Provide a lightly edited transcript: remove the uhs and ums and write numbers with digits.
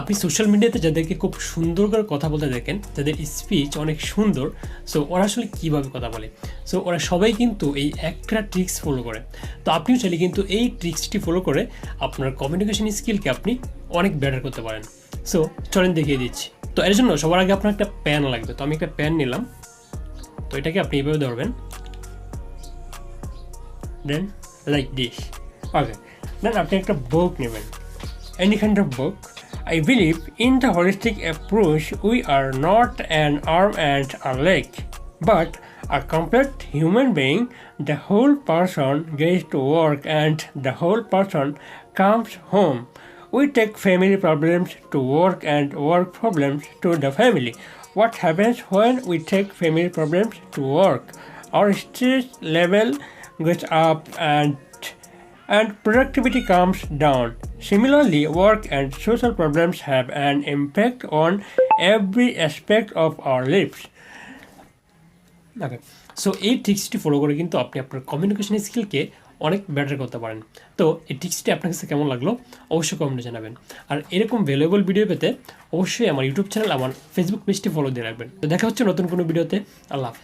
আপনি সোশ্যাল মিডিয়াতে যাদেরকে খুব সুন্দর করে কথা বলতে দেখেন, যাদের স্পিচ অনেক সুন্দর, সো ওরা আসলে কীভাবে কথা বলে, সো ওরা সবাই কিন্তু এই একটা ট্রিক্স ফলো করে। তো আপনিও চাইলে কিন্তু এই ট্রিক্সটি ফলো করে আপনার কমিউনিকেশন স্কিলকে আপনি অনেক বেটার করতে পারেন। সো চলেন দেখিয়ে দিচ্ছি। তো এর জন্য সবার আগে আপনার একটা প্যান লাগবে। তো আমি একটা প্যান নিলাম। তো এটাকে আপনি এইভাবে ধরবেন, দেন লাইক দিস। ওকে, দেন আপনি একটা বুক নেবেন, any kind of book. I believe in the holistic approach. We are not an arm and a leg, but a complete human being. The whole person goes to work and the whole person comes home. We take family problems to work and work problems to the family. What happens when we take family problems to work? Our stress level goes up and productivity comes down. Similarly, work and social problems have an impact on every aspect of our lives. Okay, so এই ট্রিক্সটি follow করে কিন্তু আপনি আপনার communication স্কিলকে অনেক better করতে পারেন। তো এই ট্রিক্সটি আপনার কাছে কেমন লাগলো অবশ্যই কমেন্টে জানাবেন। আর এরকম ভ্যালুয়েবল ভিডিও পেতে অবশ্যই আমার ইউটিউব চ্যানেল, আমার ফেসবুক পেজটি ফলো দিয়ে রাখবেন। তো দেখা হচ্ছে নতুন কোনো ভিডিওতে। আল্লাহ হাফেজ।